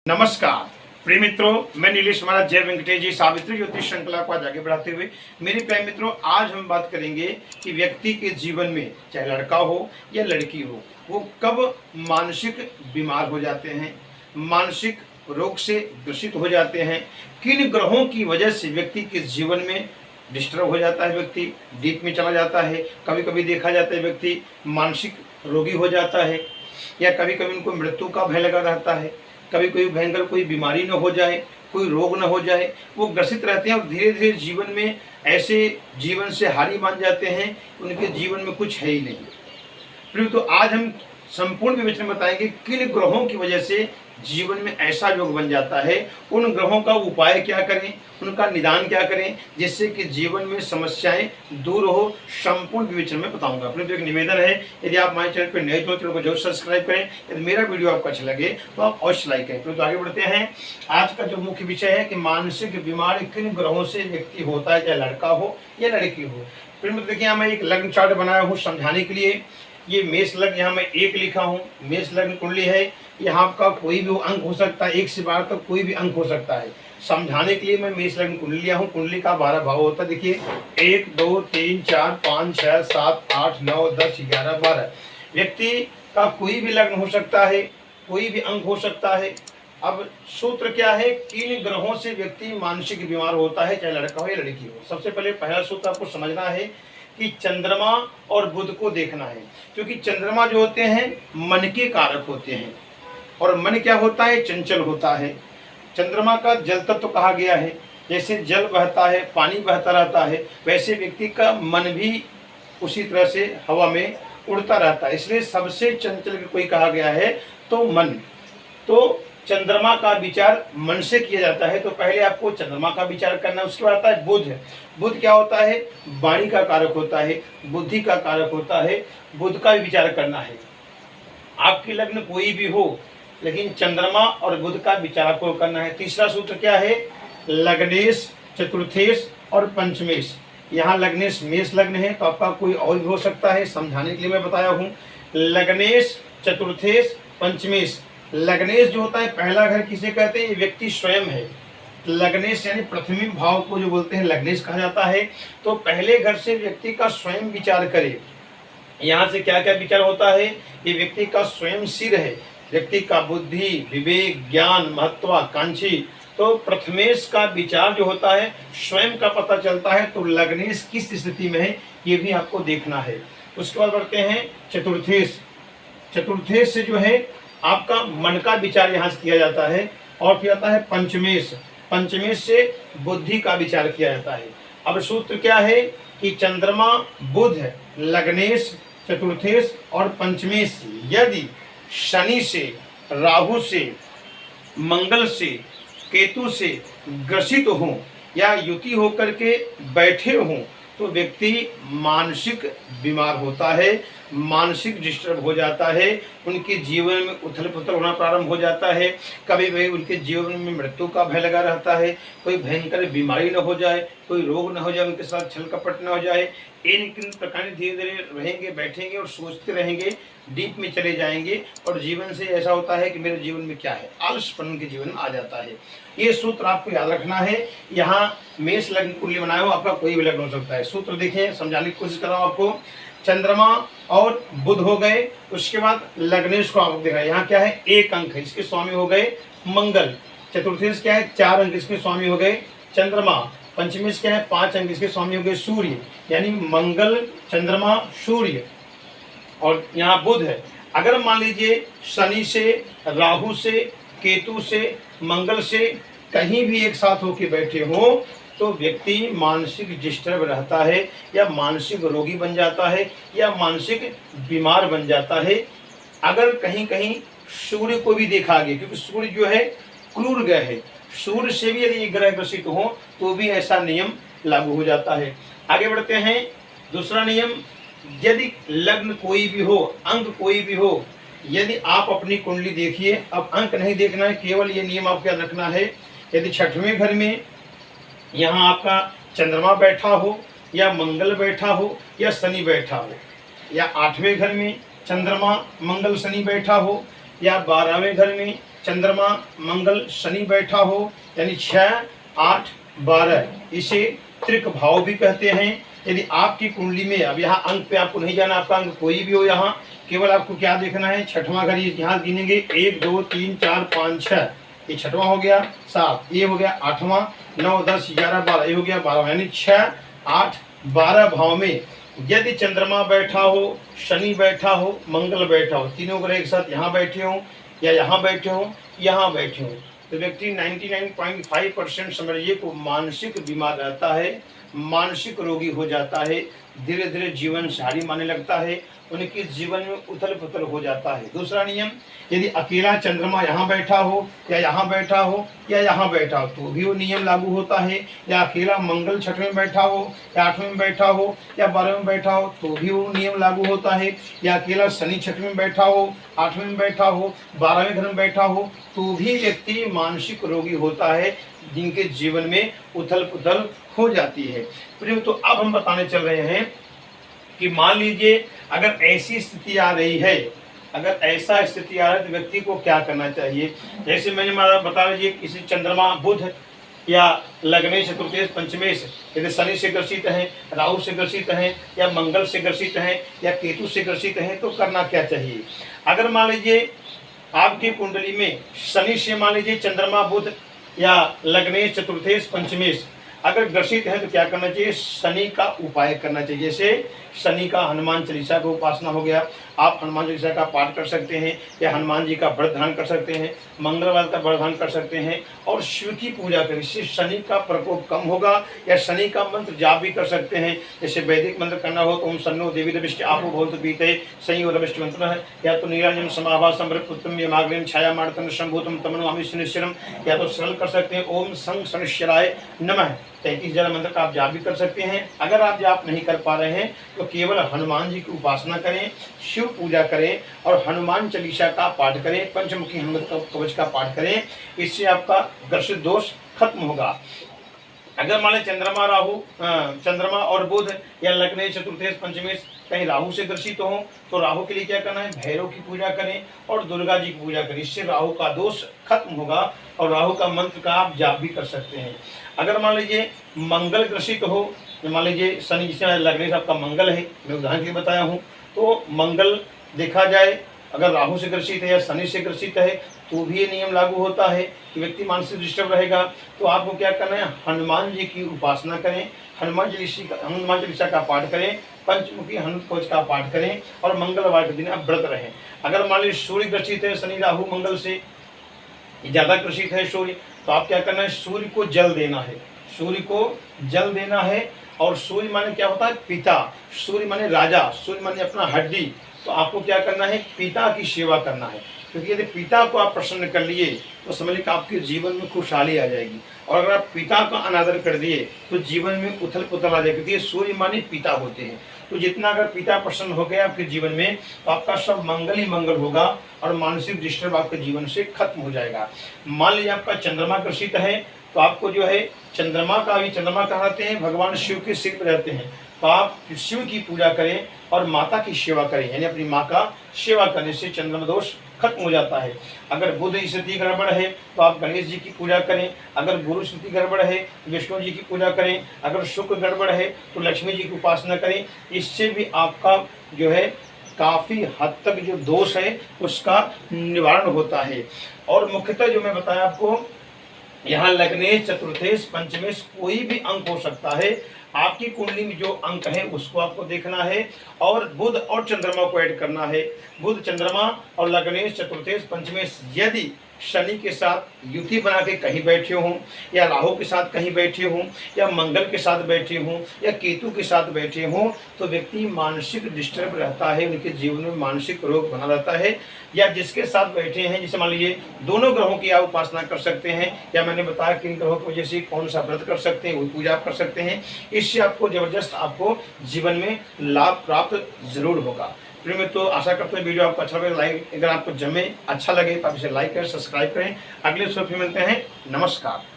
नमस्कार प्रिय मित्रों, मैं नीलेश महाराज जय वेंकटेश जी सावित्री ज्योतिष श्रृंखला को आज आगे बढ़ाते हुए मेरे प्यारे मित्रों, आज हम बात करेंगे कि व्यक्ति के जीवन में चाहे लड़का हो या लड़की हो, वो कब मानसिक बीमार हो जाते हैं, मानसिक रोग से ग्रसित हो जाते हैं, किन ग्रहों की वजह से व्यक्ति के जीवन में डिस्टर्ब हो जाता है, व्यक्ति डीप में चला जाता है। कभी कभी देखा जाता है व्यक्ति मानसिक रोगी हो जाता है, या कभी कभी उनको मृत्यु का भय लगा रहता है, कभी कोई भयंकर कोई बीमारी न हो जाए, कोई रोग न हो जाए, वो ग्रसित रहते हैं और धीरे धीरे जीवन में ऐसे जीवन से हारी मान जाते हैं, उनके जीवन में कुछ है ही नहीं। तो आज हम संपूर्ण विवेचन बताएंगे किन ग्रहों की वजह से जीवन में ऐसा योग बन जाता है, उन ग्रहों का उपाय क्या करें, उनका निदान क्या करें, जिससे कि जीवन में समस्याएं दूर हो। संपूर्ण विवेचन में बताऊंगा। अपने तो एक निवेदन है, यदि आप हमारे चैनल पर नए हो चैनल को जरूर सब्सक्राइब करें। यदि मेरा वीडियो आपको अच्छा लगे तो आप अवश्य लाइक करें। तो आगे बढ़ते हैं। आज का जो मुख्य विषय है कि मानसिक बीमारी किन ग्रहों से व्यक्ति होता है, चाहे लड़का हो या लड़की हो। फिर देखिए, यहाँ मैं एक लग्न चार्ट बनाया हूँ समझाने के लिए। ये मेष लग्न, यहाँ मैं 1 लिखा हूँ, मेष लग्न कुंडली है। यहाँ आपका कोई भी अंक हो सकता है, 1 से 12 तक कोई भी अंक हो सकता है। समझाने के लिए मैं मेष लग्न कुंडली लिया हूँ। कुंडली का 12 भाव होता है। देखिए 1 2 3 4 5 6 7 8 9 10 11 12। व्यक्ति का कोई भी लग्न हो सकता है, कोई भी अंक हो सकता है। अब सूत्र क्या है, किन ग्रहों से व्यक्ति मानसिक बीमार होता है, चाहे लड़का हो या लड़की हो। सबसे पहले पहला सूत्र आपको समझना है कि चंद्रमा और बुध को देखना है, क्योंकि चंद्रमा जो होते हैं मन के कारक होते हैं, और मन क्या होता है, चंचल होता है। चंद्रमा का जल तत्व कहा गया है। जैसे जल बहता है, पानी बहता रहता है, वैसे व्यक्ति का मन भी उसी तरह से हवा में उड़ता रहता है। इसलिए सबसे चंचल कोई कहा गया है तो मन। तो चंद्रमा का विचार मन से किया जाता है। तो पहले आपको चंद्रमा का विचार करना, उसके बाद आता है बुध। बुध क्या होता है, वाणी का कारक होता है, बुद्धि का कारक होता है। बुध का भी विचार करना है। आपकी लग्न कोई भी हो, लेकिन चंद्रमा और बुध का विचार आपको करना है। तीसरा सूत्र क्या है, लग्नेश, चतुर्थेश और पंचमेश। यहाँ लग्नेश मेष लग्न है, तो आपका कोई और भी हो सकता है। समझाने के लिए मैं बताया हूँ। लग्नेश, चतुर्थेश, पंचमेश। लग्नेश जो होता है पहला घर किसे कहते हैं, ये व्यक्ति स्वयं है। लग्नेश यानी प्रथम भाव को जो बोलते हैं लग्नेश कहा जाता है। तो पहले घर से व्यक्ति का स्वयं विचार करे। यहाँ से क्या क्या विचार होता है, ये व्यक्ति का स्वयं सिर है, व्यक्ति का बुद्धि, विवेक, ज्ञान, महत्वाकांक्षी। तो प्रथमेश का विचार जो होता है स्वयं का पता चलता है। तो लग्नेश किस स्थिति में है ये भी आपको देखना है। उसके बाद बढ़ते हैं चतुर्थेश। चतुर्थेश से जो है आपका मन का विचार यहाँ से किया जाता है। और फिर आता है पंचमेश। पंचमेश से बुद्धि का विचार किया जाता है। अब सूत्र क्या है कि चंद्रमा, बुध, लग्नेश, चतुर्थेश और पंचमेश यदि शनि से, राहु से, मंगल से, केतु से ग्रसित हों या युति होकर के बैठे हों, तो व्यक्ति मानसिक बीमार होता है, मानसिक डिस्टर्ब हो जाता है। उनके जीवन में उथल पुथल होना प्रारंभ हो जाता है। कभी कभी उनके जीवन में मृत्यु का भय लगा रहता है। कोई भयंकर बीमारी न हो जाए, कोई रोग न हो जाए, उनके साथ छल कपट न हो जाए। इन प्रकार धीरे धीरे रहेंगे, बैठेंगे और सोचते रहेंगे, डीप में चले जाएंगे। और जीवन से ऐसा होता है कि मेरे जीवन में क्या है, आलसपन के जीवन में आ जाता है। ये सूत्र आपको याद रखना है। यहाँ मेष लग्न कुंडली बनाया हो, आपका कोई भी लग्न हो सकता है। सूत्र देखिए, समझाने की कोशिश कर रहा हूँ आपको। चंद्रमा और बुध हो गए, उसके बाद लग्नेश को आप देखा, यहाँ क्या है 1 अंक है, इसके स्वामी हो गए मंगल। चतुर्थेश क्या है 4 अंक, इसके स्वामी हो गए चंद्रमा। पंचमेश क्या है 5 अंक, इसके स्वामी हो गए सूर्य। यानी मंगल, चंद्रमा, सूर्य और यहाँ बुध है। अगर मान लीजिए शनि से, राहु से, केतु से, मंगल से कहीं भी एक साथ होके बैठे हो, तो व्यक्ति मानसिक डिस्टर्ब रहता है, या मानसिक रोगी बन जाता है, या मानसिक बीमार बन जाता है। अगर कहीं कहीं सूर्य को भी देखा गया, क्योंकि सूर्य जो है क्रूर ग्रह है, सूर्य से भी यदि ग्रह ग्रसित हो तो भी ऐसा नियम लागू हो जाता है। आगे बढ़ते हैं। दूसरा नियम, यदि लग्न कोई भी हो, अंक कोई भी हो, यदि आप अपनी कुंडली देखिए, अब अंक नहीं देखना है, केवल ये नियम आपको याद रखना है। यदि 6वें घर में यहाँ आपका चंद्रमा बैठा हो, या मंगल बैठा हो, या शनि बैठा हो, या 8वें घर में चंद्रमा, मंगल, शनि बैठा हो, या 12वें घर में चंद्रमा मंगल शनि बैठा हो, यानी 6, 8, 12, इसे त्रिक भाव भी कहते हैं। यदि आपकी कुंडली में, अब यहाँ अंक पे आपको नहीं जाना, आपका अंक कोई भी हो, यहाँ केवल आपको क्या देखना है, छठवां घर यहाँ गिनेंगे 1, 2, 3, 4, 5, 6, ये छठवां हो गया, 7 ये हो गया, 8वां, 9, 10, 11, 12 ये हो गया, 12, यानी 6, 8, 12 भाव में यदि चंद्रमा बैठा हो, शनि बैठा हो, मंगल बैठा हो, तीनों ग्रह एक साथ यहाँ बैठे हो या यहाँ बैठे हो, यहाँ बैठे हो, तो व्यक्ति 99.5% समझिए को मानसिक बीमार रहता है, मानसिक रोगी हो जाता है, धीरे धीरे जीवन सारी मानने लगता है, उनके जीवन में उथल पुथल हो जाता है। दूसरा नियम, यदि अकेला चंद्रमा यहाँ बैठा हो या यहाँ बैठा हो या यहाँ बैठा हो तो भी वो नियम लागू होता है, या अकेला मंगल 6वें में बैठा हो या 8वें में बैठा हो या 12वें में बैठा हो तो भी वो नियम लागू होता है, या अकेला शनि 6वें में बैठा हो, 8वें में बैठा हो, 12वें घर में बैठा हो तो भी व्यक्ति मानसिक रोगी होता है, जिनके जीवन में उथल पुथल हो जाती है। तो अब हम बताने चल रहे हैं कि मान लीजिए अगर ऐसी स्थिति आ रही है, अगर ऐसा स्थिति आ रहा है तो व्यक्ति को क्या करना चाहिए। जैसे मैंने बता दीजिए, किसी चंद्रमा बुध या लग्नेश, चतुर्थेश, पंचमेश यदि शनि से ग्रसित हैं, राहु से ग्रसित हैं, या मंगल से ग्रसित हैं, या केतु से ग्रसित हैं, तो करना क्या चाहिए। अगर मान लीजिए आपकी कुंडली में शनि से मान लीजिए चंद्रमा बुध या लग्नेश, चतुर्थेश, पंचमेश अगर ग्रसित है तो क्या करना चाहिए, शनि का उपाय करना चाहिए। जैसे शनि का हनुमान चालीसा का उपासना हो गया, आप हनुमान चालीसा का पाठ कर सकते हैं, या हनुमान जी का व्रत धारण कर सकते हैं, मंगलवार का व्रत धारण कर सकते हैं, और शिव की पूजा करें, इससे शनि का प्रकोप कम होगा। या शनि का मंत्र जाप भी कर सकते हैं, जैसे वैदिक मंत्र करना हो तो ओम सन्नो देवी रविष्ट आपो भवतु पीते संयो रविष्ट मंत्र है, या तो नीराजन समाभासम पुत्रम यमाग्रेम छाया मार्तन संभूतम तमनमामि शनिश्चरम, या तो सरल कर सकते हैं ओम संग शनिश्चराय नमः 33 जल मंत्र का आप जाप भी कर सकते हैं। अगर आप जाप नहीं कर पा रहे हैं तो केवल हनुमान जी की उपासना करें, शिव पूजा करें और हनुमान चालीसा का पाठ करें, पंचमुखी हनुमत कवच का पाठ करें, इससे आपका ग्रसित दोष खत्म होगा। अगर मान लें चंद्रमा और बुध या लग्नेश, चतुर्थेश, पंचमेश कहीं राहु से ग्रसित हो तो राहु के लिए क्या करना है, भैरव की पूजा करें और दुर्गा जी की पूजा करें, इससे राहु का दोष खत्म होगा और राहु का मंत्र का आप जाप भी कर सकते हैं। अगर मान लीजिए मंगल ग्रसित हो, मान लीजिए शनि जिससे लग्नेश आपका मंगल है, मैं उदाहरण के लिए बताया हूँ, तो मंगल देखा जाए अगर राहु से ग्रसित है या शनि से ग्रसित है तो भी ये नियम लागू होता है कि व्यक्ति मानसिक डिस्टर्ब रहेगा। तो आपको क्या करना है, हनुमान जी की उपासना करें, हनुमान चालीसा का पाठ करें, पंचमुखी हनुमत कवच का पाठ करें और मंगलवार के दिन आप व्रत रहें। अगर मान लीजिए सूर्य ग्रसित है शनि राहु मंगल से ज़्यादा ग्रसित है सूर्य, तो आप क्या करना है, सूर्य को जल देना है, सूर्य को जल देना है। और सूर्य माने क्या होता है, पिता, सूर्य माने राजा, सूर्य माने अपना हड्डी, तो आपको क्या करना है, पिता की सेवा करना है, क्योंकि यदि पिता को आप प्रसन्न कर लिए तो समझिए कि आपके जीवन में खुशहाली आ जाएगी। और अगर आप पिता का अनादर कर दिए तो जीवन में उथल पुथल आ जाएगी। ये सूर्य माने पिता होते हैं, तो जितना अगर पिता प्रसन्न हो गया आपके जीवन में तो आपका सब मंगल ही मंगल होगा और मानसिक डिस्टर्ब आपके जीवन से खत्म हो जाएगा। मान लीजिए आपका चंद्रमा ग्रसित है तो आपको जो है चंद्रमा कहलाते हैं, भगवान शिव के सिर पर रहते हैं, तो आप शिव की पूजा करें और माता की सेवा करें, यानी अपनी माँ का सेवा करने से चंद्रमा दोष खत्म हो जाता है। अगर बुध स्थिति गड़बड़ है तो आप गणेश जी की पूजा करें, अगर गुरु स्थिति गड़बड़ है तो विष्णु जी की पूजा करें, अगर शुक्र गड़बड़ है तो लक्ष्मी जी की उपासना करें, इससे भी आपका जो है काफ़ी हद तक जो दोष है उसका निवारण होता है। और मुख्यतः जो मैं बताया आपको, यहाँ लग्नेश, चतुर्थेश, पंचमेश कोई भी अंक हो सकता है, आपकी कुंडली में जो अंक है उसको आपको देखना है और बुध और चंद्रमा को ऐड करना है। बुध, चंद्रमा और लग्नेश, चतुर्थेश, पंचमेश यदि शनि के साथ युति बना के कहीं बैठे हों, या राहु के साथ कहीं बैठे हों, या मंगल के साथ बैठे हों, या केतु के साथ बैठे हों, तो व्यक्ति मानसिक डिस्टर्ब रहता है, उनके जीवन में मानसिक रोग बना रहता है। या जिसके साथ बैठे हैं, जैसे मान लीजिए दोनों ग्रहों की आप उपासना कर सकते हैं, या मैंने बताया किन ग्रहों की वजह से कौन सा व्रत कर सकते हैं, वही पूजा आप कर सकते हैं, इससे आपको जबरदस्त आपको जीवन में लाभ प्राप्त जरूर होगा। फिर मैं तो आशा करता हूँ वीडियो आपको अच्छा लगे, लाइक अगर आपको जमे अच्छा लगे तो आप इसे लाइक करें, सब्सक्राइब करें। अगले शो फिर मिलते हैं, नमस्कार।